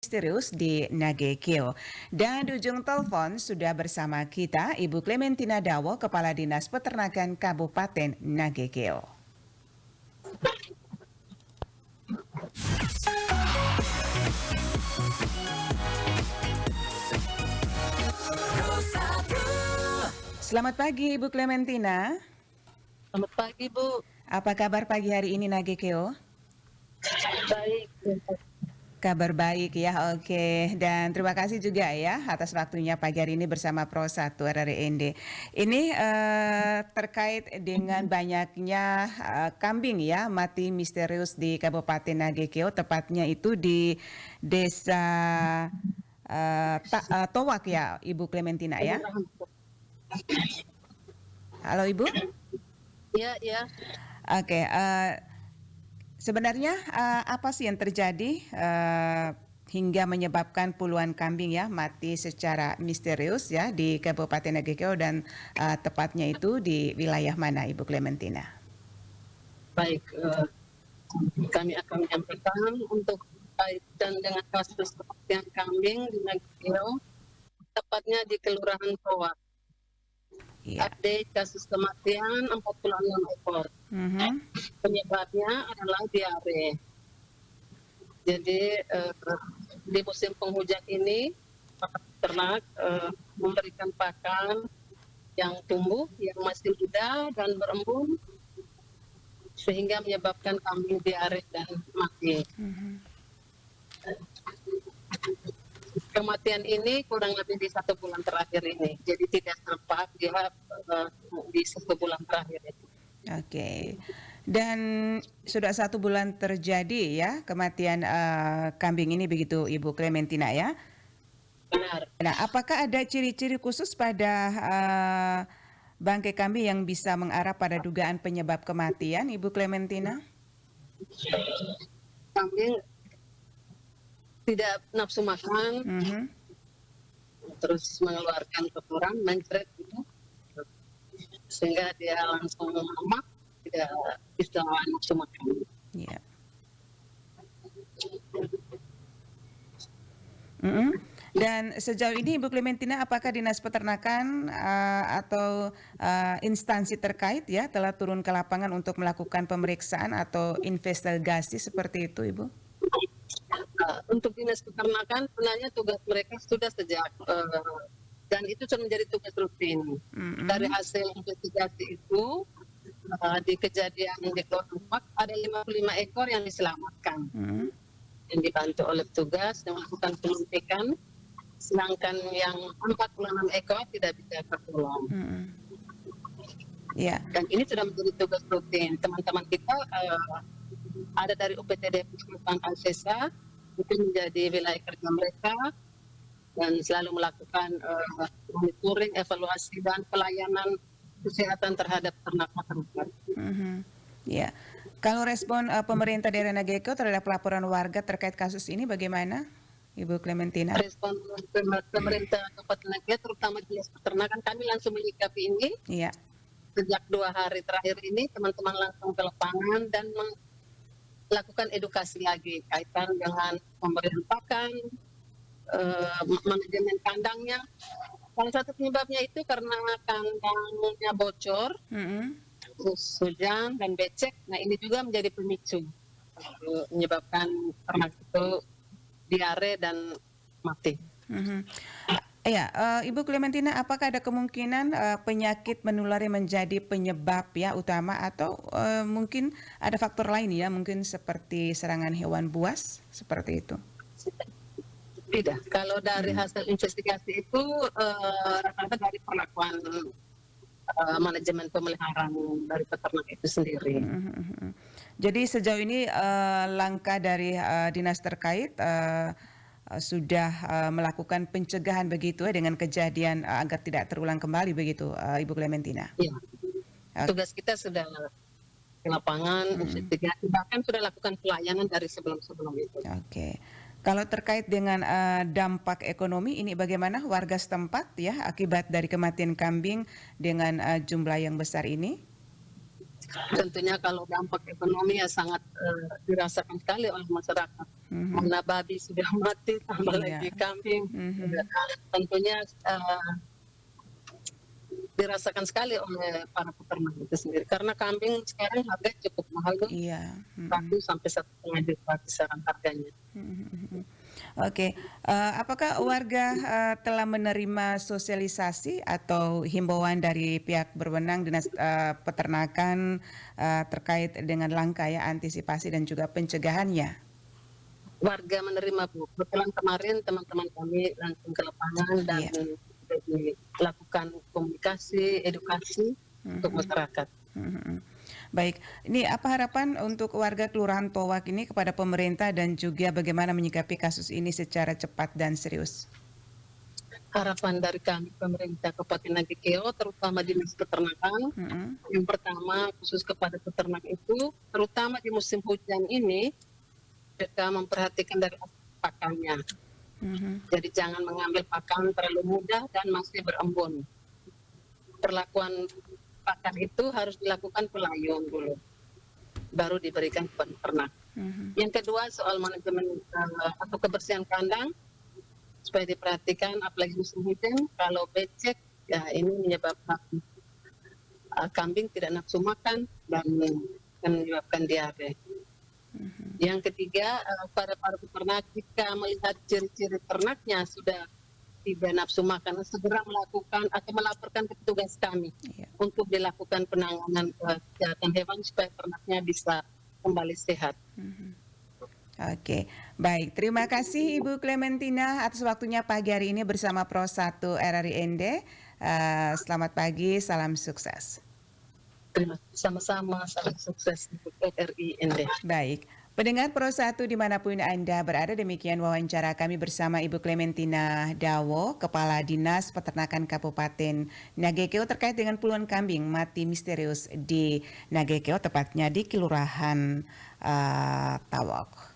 Misterius di Nagekeo. Dan di ujung telepon sudah bersama kita Ibu Clementina Dawo, Kepala Dinas Peternakan Kabupaten Nagekeo. Selamat pagi Ibu Clementina. Selamat pagi, Bu. Apa kabar pagi hari ini Nagekeo? Baik. Kabar baik ya, oke. Dan terima kasih juga ya atas waktunya pagi hari ini bersama Pro 1 RRIND. Ini terkait dengan banyaknya kambing ya mati misterius di Kabupaten Nagekeo, tepatnya itu di Desa Towak ya, Ibu Clementina ya. Halo Ibu. Iya, iya. Oke. Sebenarnya apa sih yang terjadi hingga menyebabkan puluhan kambing ya mati secara misterius ya di Kabupaten Nagekeo dan tepatnya itu di wilayah mana Ibu Clementina? Baik, kami akan menyampaikan untuk kaitan dengan kasus kematian kambing di Nagekeo, tepatnya di Kelurahan Towak. Iya. Update kasus kematian 46 ekor. Penyebabnya adalah diare. Jadi di musim penghujan ini ternak memberikan pakan yang tumbuh, yang masih muda dan berembun, sehingga menyebabkan kambing diare dan mati. Kematian ini kurang lebih di 1 bulan terakhir ini, jadi tidak nampak dia di 1 bulan terakhir ini. Oke. Dan sudah 1 bulan terjadi ya kematian kambing ini begitu Ibu Clementina ya? Benar. Nah, apakah ada ciri-ciri khusus pada bangkai kambing yang bisa mengarah pada dugaan penyebab kematian, Ibu Clementina? Kambing tidak nafsu makan, terus mengeluarkan kotoran, mencret gitu, sehingga dia langsung lemak, tidak bisa nafsu makan. Iya. Dan sejauh ini Ibu Clementina, apakah Dinas Peternakan atau instansi terkait ya telah turun ke lapangan untuk melakukan pemeriksaan atau investigasi seperti itu, Ibu? Untuk Dinas Peternakan sebenarnya tugas mereka sudah sejak dan itu sudah menjadi tugas rutin. Dari hasil investigasi itu di kejadian di Kelurahan ada 55 ekor yang diselamatkan, yang dibantu oleh petugas yang melakukan penyuntikan, sedangkan yang 46 ekor tidak bisa tertolong. Ya. Dan ini sudah menjadi tugas rutin. Teman-teman kita ada dari UPTD Puskesmas Alsesa, itu menjadi wilayah kerja mereka, dan selalu melakukan monitoring, evaluasi, dan pelayanan kesehatan terhadap ternak masyarakat. Ya, kalau respon pemerintah daerah Nagekeo terhadap laporan warga terkait kasus ini bagaimana, Ibu Clementina? Respon pemerintah Kabupaten Nagekeo, terutama Dinas Peternakan, kami langsung menyikapi ini. Iya. Sejak 2 hari terakhir ini, teman-teman langsung ke lapangan dan melakukan edukasi lagi kaitan dengan pemberian pakan, manajemen kandangnya. Salah satu penyebabnya itu karena kandangnya bocor, terus hujan dan becek. Nah, ini juga menjadi pemicu menyebabkan ternak itu diare dan mati. Ya, Ibu Clementina, apakah ada kemungkinan penyakit menular yang menjadi penyebab ya utama atau mungkin ada faktor lain ya, mungkin seperti serangan hewan buas seperti itu? Tidak, kalau dari hasil investigasi itu rata-rata dari perlakuan manajemen pemeliharaan dari peternak itu sendiri. Jadi sejauh ini langkah dari dinas terkait sudah melakukan pencegahan begitu dengan kejadian agar tidak terulang kembali begitu, Ibu Clementina? Iya, tugas kita sudah ke lapangan, investigasi, bahkan sudah lakukan pelayanan dari sebelum-sebelum itu. Oke. Kalau terkait dengan dampak ekonomi ini bagaimana warga setempat ya akibat dari kematian kambing dengan jumlah yang besar ini? Tentunya kalau dampak ekonomi ya sangat dirasakan sekali oleh masyarakat. Karena babi sudah mati, tambah Iya. lagi kambing. Mhm. Tentunya dirasakan sekali oleh para peternak itu sendiri. Karena kambing sekarang harga cukup mahal tuh, Iya. 1 sampai 1,5 juta kisaran harganya. Oke, apakah warga telah menerima sosialisasi atau himbauan dari pihak berwenang Dinas Peternakan terkait dengan langkah ya antisipasi dan juga pencegahannya? Warga menerima, Bu. Kebetulan kemarin teman-teman kami langsung ke lapangan dan Iya. sudah dilakukan komunikasi, edukasi untuk masyarakat. Baik, ini apa harapan untuk warga Kelurahan Towak ini kepada pemerintah dan juga bagaimana menyikapi kasus ini secara cepat dan serius? Harapan dari kami pemerintah Kabupaten Nagekeo, terutama Dinas Peternakan, yang pertama khusus kepada peternak itu, terutama di musim hujan ini, mereka memperhatikan dari aspek pakannya. Jadi jangan mengambil pakan terlalu mudah dan masih berembun. Perlakuan pakan itu harus dilakukan pelayun dulu, baru diberikan kepada ternak. Yang kedua soal manajemen atau kebersihan kandang, supaya diperhatikan apalagi musim hujan, kalau becek ya ini menyebabkan kambing tidak nafsu makan dan menyebabkan diare. Yang ketiga, para peternak jika melihat ciri-ciri ternaknya sudah tidak nafsu makan, segera melakukan atau melaporkan ke petugas kami untuk dilakukan penanganan kesehatan hewan supaya ternaknya bisa kembali sehat. Oke, baik. Terima kasih Ibu Clementina atas waktunya pagi hari ini bersama Pro 1 RRIND. Selamat pagi, salam sukses. Sama-sama, salam sukses untuk RRIND. Baik. Pendengar Pro 1 dimanapun Anda berada, demikian wawancara kami bersama Ibu Clementina Dawo, Kepala Dinas Peternakan Kabupaten Nagekeo terkait dengan puluhan kambing mati misterius di Nagekeo, tepatnya di Kelurahan Tawak.